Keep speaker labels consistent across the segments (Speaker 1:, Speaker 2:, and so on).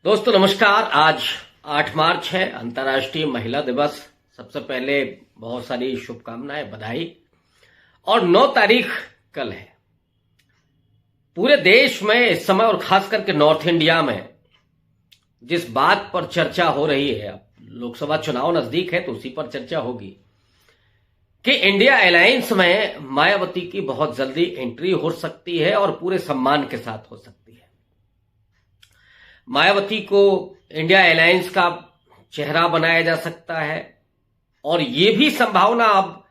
Speaker 1: दोस्तों नमस्कार। आज 8 मार्च है, अंतर्राष्ट्रीय महिला दिवस। सबसे पहले बहुत सारी शुभकामनाएं, बधाई। और 9 तारीख कल है। पूरे देश में इस समय और खास करके नॉर्थ इंडिया में जिस बात पर चर्चा हो रही है, अब लोकसभा चुनाव नजदीक है तो उसी पर चर्चा होगी कि इंडिया अलायंस में मायावती की बहुत जल्दी एंट्री हो सकती है और पूरे सम्मान के साथ हो सकती है। मायावती को इंडिया अलायंस का चेहरा बनाया जा सकता है और ये भी संभावना अब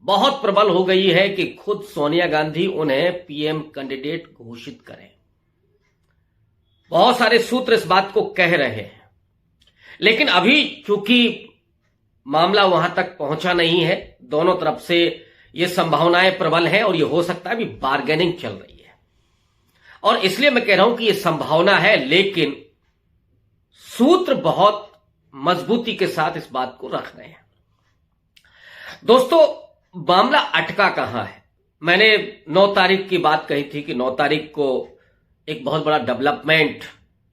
Speaker 1: बहुत प्रबल हो गई है कि खुद सोनिया गांधी उन्हें पीएम कैंडिडेट घोषित करें। बहुत सारे सूत्र इस बात को कह रहे हैं, लेकिन अभी चूंकि मामला वहां तक पहुंचा नहीं है, दोनों तरफ से ये संभावनाएं प्रबल हैं और ये हो सकता है अभी बार्गेनिंग चल रही है। और इसलिए मैं कह रहा हूं कि ये संभावना है, लेकिन सूत्र बहुत मजबूती के साथ इस बात को रख रहे हैं। दोस्तों, मामला अटका कहां है? मैंने 9 तारीख की बात कही थी कि 9 तारीख को एक बहुत बड़ा डेवलपमेंट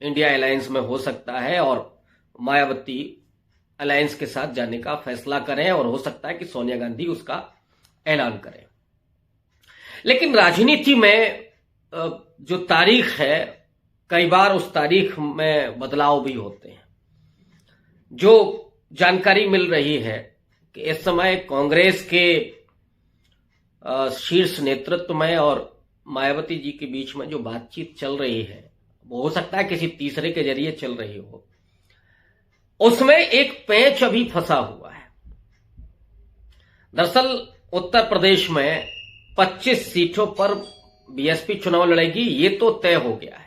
Speaker 1: इंडिया अलायंस में हो सकता है और मायावती अलायंस के साथ जाने का फैसला करें और हो सकता है कि सोनिया गांधी उसका ऐलान करें। लेकिन राजनीति में जो तारीख है, कई बार उस तारीख में बदलाव भी होते हैं। जो जानकारी मिल रही है कि इस समय कांग्रेस के शीर्ष नेतृत्व में और मायावती जी के बीच में जो बातचीत चल रही है, वो हो सकता है किसी तीसरे के जरिए चल रही हो। उसमें एक पेंच अभी फंसा हुआ है। दरअसल उत्तर प्रदेश में 25 सीटों पर बीएसपी चुनाव लड़ेगी, ये तो तय हो गया है।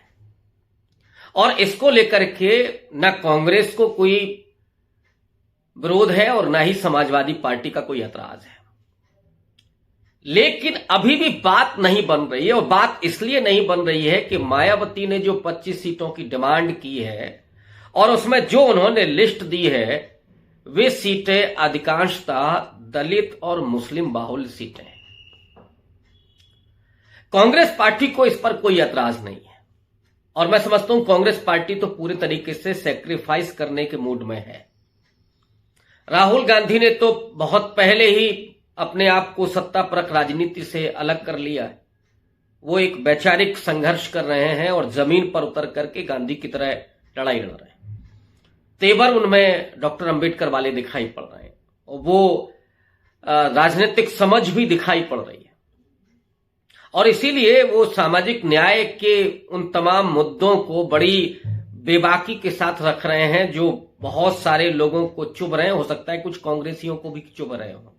Speaker 1: और इसको लेकर के न कांग्रेस को कोई विरोध है और न ही समाजवादी पार्टी का कोई ऐतराज है। लेकिन अभी भी बात नहीं बन रही है, और बात इसलिए नहीं बन रही है कि मायावती ने जो 25 सीटों की डिमांड की है और उसमें जो उन्होंने लिस्ट दी है, वे सीटें अधिकांशतः दलित और मुस्लिम बाहुल सीटें हैं। कांग्रेस पार्टी को इस पर कोई ऐतराज नहीं है और मैं समझता हूं कांग्रेस पार्टी तो पूरी तरीके से सैक्रिफाइस करने के मूड में है। राहुल गांधी ने तो बहुत पहले ही अपने आप को सत्ता परख राजनीति से अलग कर लिया है। वो एक वैचारिक संघर्ष कर रहे हैं और जमीन पर उतर करके गांधी की तरह लड़ाई लड़ रहे हैं। तेवर उनमें डॉक्टर अंबेडकर वाले दिखाई पड़ रहे हैं और वो राजनीतिक समझ भी दिखाई पड़ रही है। और इसीलिए वो सामाजिक न्याय के उन तमाम मुद्दों को बड़ी बेबाकी के साथ रख रहे हैं जो बहुत सारे लोगों को चुभ रहे हैं। हो सकता है कुछ कांग्रेसियों को भी चुभ रहे हो,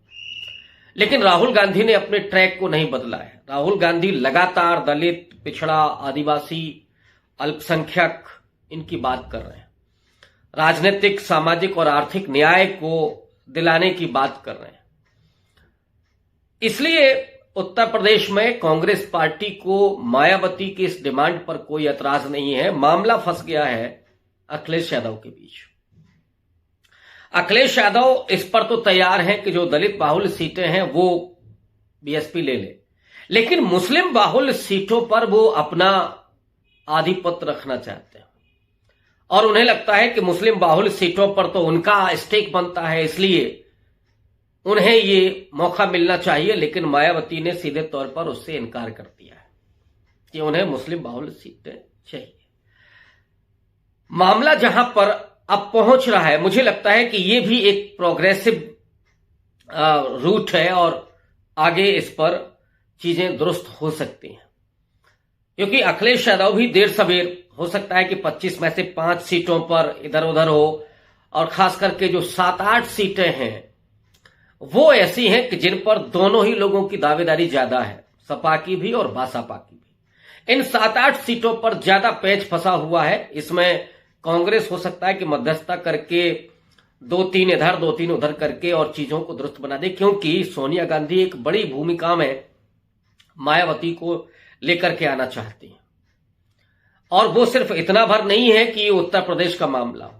Speaker 1: लेकिन राहुल गांधी ने अपने ट्रैक को नहीं बदला है। राहुल गांधी लगातार दलित, पिछड़ा, आदिवासी, अल्पसंख्यक इनकी बात कर रहे हैं। राजनीतिक, सामाजिक और आर्थिक न्याय को दिलाने की बात कर रहे हैं। इसलिए उत्तर प्रदेश में कांग्रेस पार्टी को मायावती की इस डिमांड पर कोई ऐतराज नहीं है। मामला फंस गया है अखिलेश यादव के बीच। अखिलेश यादव इस पर तो तैयार हैं कि जो दलित बाहुल सीटें हैं वो बीएसपी ले ले, लेकिन मुस्लिम बाहुल सीटों पर वो अपना आधिपत्य रखना चाहते हैं और उन्हें लगता है कि मुस्लिम बाहुल सीटों पर तो उनका स्टेक बनता है, इसलिए उन्हें ये मौका मिलना चाहिए। लेकिन मायावती ने सीधे तौर पर उससे इनकार कर दिया है कि उन्हें मुस्लिम बाहुल सीटें चाहिए। मामला जहां पर अब पहुंच रहा है, मुझे लगता है कि ये भी एक प्रोग्रेसिव रूट है और आगे इस पर चीजें दुरुस्त हो सकती हैं, क्योंकि अखिलेश यादव भी देर सवेर हो सकता है कि 25 में से 5 सीटों पर इधर उधर हो। और खास करके जो 7-8 सीटें हैं वो ऐसी हैं कि जिन पर दोनों ही लोगों की दावेदारी ज्यादा है, सपा की भी और भाजपा की भी। इन 7-8 सीटों पर ज्यादा पेच फंसा हुआ है। इसमें कांग्रेस हो सकता है कि मध्यस्थता करके 2-3 इधर 2-3 उधर करके और चीजों को दुरुस्त बना दे, क्योंकि सोनिया गांधी एक बड़ी भूमिका में मायावती को लेकर के आना चाहती हैं। और वो सिर्फ इतना भर नहीं है कि ये उत्तर प्रदेश का मामला हो।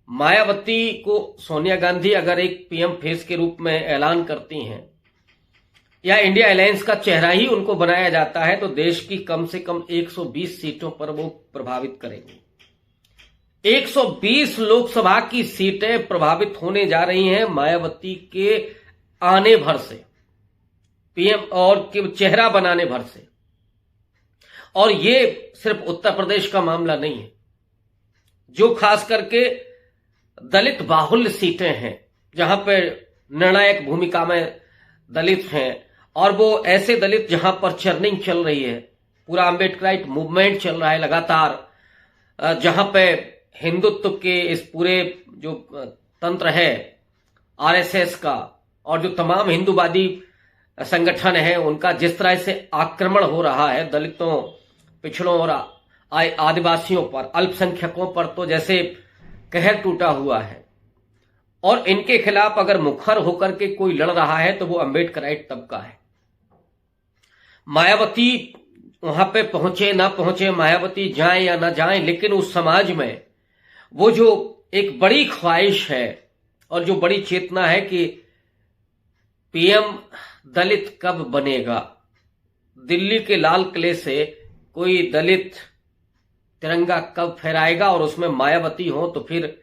Speaker 1: मायावती को सोनिया गांधी अगर एक पीएम फेस के रूप में ऐलान करती हैं या इंडिया अलायंस का चेहरा ही उनको बनाया जाता है, तो देश की कम से कम 120 सीटों पर वो प्रभावित करेंगी। 120 लोकसभा की सीटें प्रभावित होने जा रही हैं मायावती के आने भर से, पीएम और चेहरा बनाने भर से। और ये सिर्फ उत्तर प्रदेश का मामला नहीं है, जो खास करके दलित बाहुल्य सीटें हैं, जहां पर निर्णायक भूमिका में दलित हैं, और वो ऐसे दलित जहां पर चर्निंग चल रही है, पूरा अम्बेडकराइट मूवमेंट चल रहा है लगातार, जहां पे हिंदुत्व के इस पूरे जो तंत्र है आरएसएस का और जो तमाम हिंदूवादी संगठन है उनका जिस तरह से आक्रमण हो रहा है दलितों, पिछड़ों और आदिवासियों पर, अल्पसंख्यकों पर तो जैसे कहर टूटा हुआ है। और इनके खिलाफ अगर मुखर होकर के कोई लड़ रहा है तो वो अम्बेडकराइट तबका है। मायावती वहां पे पहुंचे ना पहुंचे, मायावती जाए या ना जाए, लेकिन उस समाज में वो जो एक बड़ी ख्वाहिश है और जो बड़ी चेतना है कि पीएम दलित कब बनेगा, दिल्ली के लाल किले से कोई दलित तिरंगा कब फहराएगा, और उसमें मायावती हो तो फिर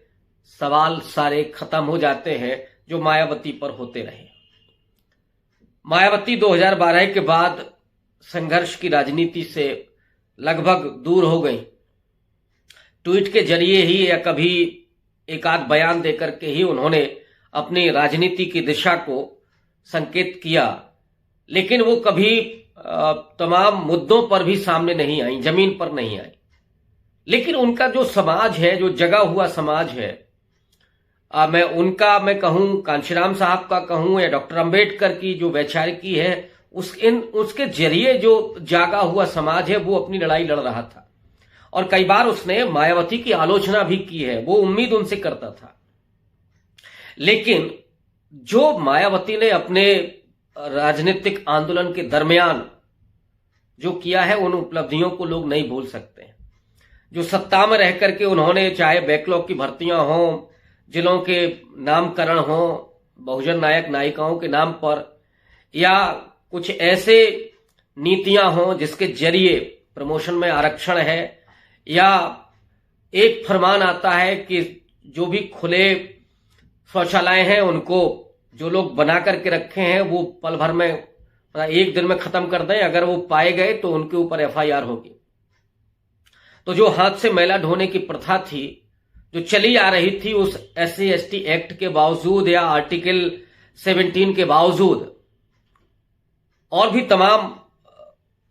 Speaker 1: सवाल सारे खत्म हो जाते हैं जो मायावती पर होते रहे। मायावती 2012 के बाद संघर्ष की राजनीति से लगभग दूर हो गई। ट्वीट के जरिए ही या कभी एक आध बयान देकर के ही उन्होंने अपनी राजनीति की दिशा को संकेत किया, लेकिन वो कभी तमाम मुद्दों पर भी सामने नहीं आई, जमीन पर नहीं आई। लेकिन उनका जो समाज है, जो जगा हुआ समाज है, मैं कहूं कांशीराम साहब का कहूं या डॉक्टर अंबेडकर की जो वैचारिकी है, उसके जरिए जो जागा हुआ समाज है वो अपनी लड़ाई लड़ रहा था। और कई बार उसने मायावती की आलोचना भी की है, वो उम्मीद उनसे करता था। लेकिन जो मायावती ने अपने राजनीतिक आंदोलन के दरमियान जो किया है, उन उपलब्धियों को लोग नहीं भूल सकते। जो सत्ता में रह करके उन्होंने, चाहे बैकलॉग की भर्तियां हों, जिलों के नामकरण हों बहुजन नायक नायिकाओं के नाम पर, या कुछ ऐसे नीतियां हों जिसके जरिए प्रमोशन में आरक्षण है, या एक फरमान आता है कि जो भी खुले शौचालय हैं उनको जो लोग बना करके रखे हैं वो पल भर में, एक दिन में खत्म कर दें, अगर वो पाए गए तो उनके ऊपर एफआईआर होगी। तो जो हाथ से मैला ढोने की प्रथा थी जो चली आ रही थी, उस SC/ST एक्ट के बावजूद या आर्टिकल 17 के बावजूद और भी तमाम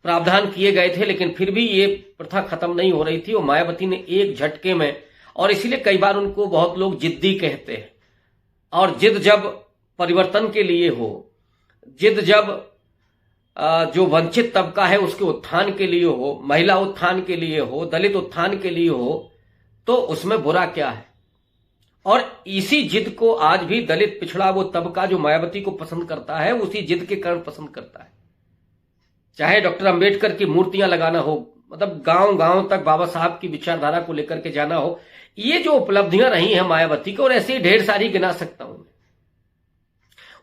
Speaker 1: प्रावधान किए गए थे, लेकिन फिर भी ये प्रथा खत्म नहीं हो रही थी। और मायावती ने एक झटके में, और इसीलिए कई बार उनको बहुत लोग जिद्दी कहते हैं, और जिद जब परिवर्तन के लिए हो, जिद जब जो वंचित तबका है उसके उत्थान के लिए हो, महिला उत्थान के लिए हो, दलित उत्थान के लिए हो, तो उसमें बुरा क्या है। और इसी जिद को आज भी दलित पिछड़ा वो तबका जो मायावती को पसंद करता है, उसी जिद के कारण पसंद करता है। चाहे डॉक्टर अंबेडकर की मूर्तियां लगाना हो, मतलब गांव गांव तक बाबा साहब की विचारधारा को लेकर के जाना हो, ये जो उपलब्धियां रही हैं मायावती को, और ऐसे ढेर सारी गिना सकता हूं मैं,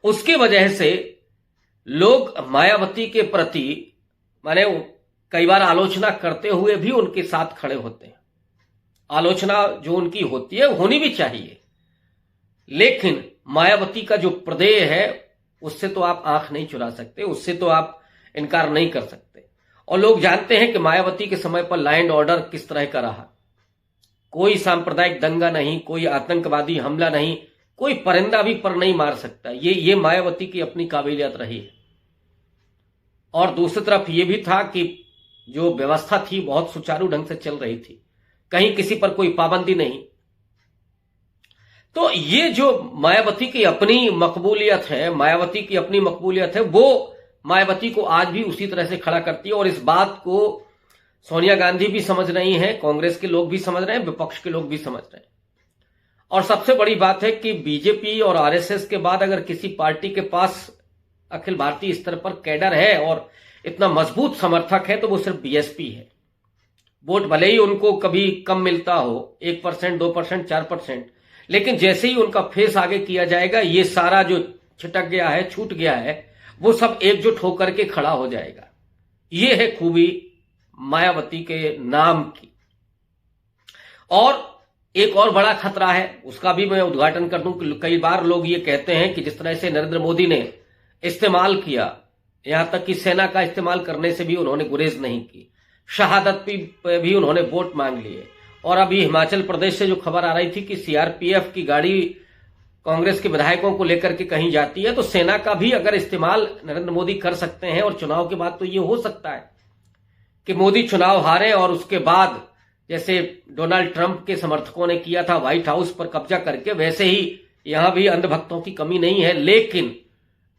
Speaker 1: उसकी वजह से लोग मायावती के प्रति माने कई बार आलोचना करते हुए भी उनके साथ खड़े होते हैं। आलोचना जो उनकी होती है होनी भी चाहिए, लेकिन मायावती का जो प्रदेय है उससे तो आप आंख नहीं चुरा सकते, उससे तो आप इनकार नहीं कर सकते। और लोग जानते हैं कि मायावती के समय पर लॉ एंड ऑर्डर किस तरह का रहा। कोई सांप्रदायिक दंगा नहीं, कोई आतंकवादी हमला नहीं, कोई परिंदा भी पर नहीं मार सकता। ये मायावती की अपनी काबिलियत रही है। और दूसरी तरफ ये भी था कि जो व्यवस्था थी बहुत सुचारू ढंग से चल रही थी, कहीं किसी पर कोई पाबंदी नहीं। तो ये जो मायावती की अपनी मकबूलियत है, मायावती की अपनी मकबूलियत है, वो मायावती को आज भी उसी तरह से खड़ा करती है। और इस बात को सोनिया गांधी भी समझ रही हैं, कांग्रेस के लोग भी समझ रहे हैं, विपक्ष के लोग भी समझ रहे हैं। और सबसे बड़ी बात है कि बीजेपी और आरएसएस के बाद अगर किसी पार्टी के पास अखिल भारतीय स्तर पर कैडर है और इतना मजबूत समर्थक है तो वो सिर्फ बीएसपी है। वोट भले ही उनको कभी कम मिलता हो, 1%, 2%, 4%, लेकिन जैसे ही उनका फेस आगे किया जाएगा, ये सारा जो छिटक गया है, छूट गया है, वो सब एकजुट होकर के खड़ा हो जाएगा। ये है खूबी मायावती के नाम की। और एक और बड़ा खतरा है, उसका भी मैं उद्घाटन कर दूं कि कई बार लोग ये कहते हैं कि जिस तरह से नरेंद्र मोदी ने इस्तेमाल किया, यहां तक कि सेना का इस्तेमाल करने से भी उन्होंने गुरेज नहीं की, शहादत भी उन्होंने वोट मांग लिए। और अभी हिमाचल प्रदेश से जो खबर आ रही थी कि सीआरपीएफ की गाड़ी कांग्रेस के विधायकों को लेकर के कहीं जाती है, तो सेना का भी अगर इस्तेमाल नरेंद्र मोदी कर सकते हैं। और चुनाव के बाद तो ये हो सकता है कि मोदी चुनाव हारे और उसके बाद जैसे डोनाल्ड ट्रंप के समर्थकों ने किया था व्हाइट हाउस पर कब्जा करके, वैसे ही यहां भी अंधभक्तों की कमी नहीं है। लेकिन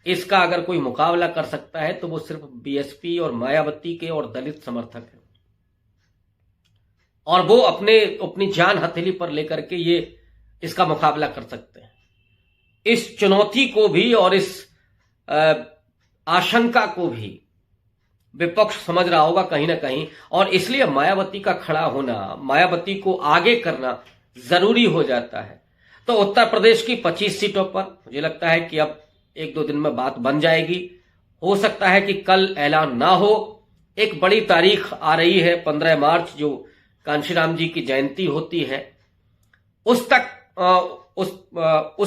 Speaker 1: इसका अगर कोई मुकाबला कर सकता है तो वो सिर्फ बीएसपी और मायावती के और दलित समर्थक हैं, और वो अपनी जान हथेली पर लेकर के ये इसका मुकाबला कर सकते हैं। इस चुनौती को भी और इस आशंका को भी विपक्ष समझ रहा होगा कहीं ना कहीं, और इसलिए मायावती का खड़ा होना, मायावती को आगे करना जरूरी हो जाता है। तो उत्तर प्रदेश की 25 सीटों पर मुझे लगता है कि अब 1-2 दिन में बात बन जाएगी। हो सकता है कि कल ऐलान ना हो। एक बड़ी तारीख आ रही है 15 मार्च, जो कांशीराम जी की जयंती होती है, उस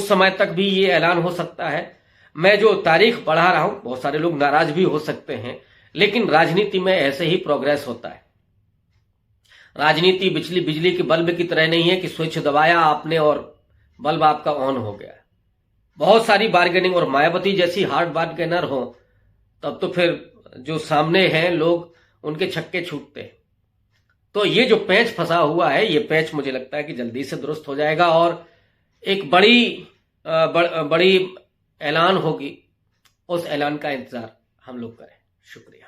Speaker 1: समय तक भी ये ऐलान हो सकता है। मैं जो तारीख बढ़ा रहा हूं, बहुत सारे लोग नाराज भी हो सकते हैं, लेकिन राजनीति में ऐसे ही प्रोग्रेस होता है। राजनीति बिजली के बल्ब की तरह नहीं है कि स्विच दबाया आपने और बल्ब आपका ऑन हो गया। बहुत सारी बार्गेनिंग, और मायावती जैसी हार्ड बार्गेनर हो तब तो फिर जो सामने हैं लोग, उनके छक्के छूटते हैं। तो ये जो पैंच फंसा हुआ है, ये पैंच मुझे लगता है कि जल्दी से दुरुस्त हो जाएगा और एक बड़ी ऐलान होगी। उस ऐलान का इंतजार हम लोग करें। शुक्रिया।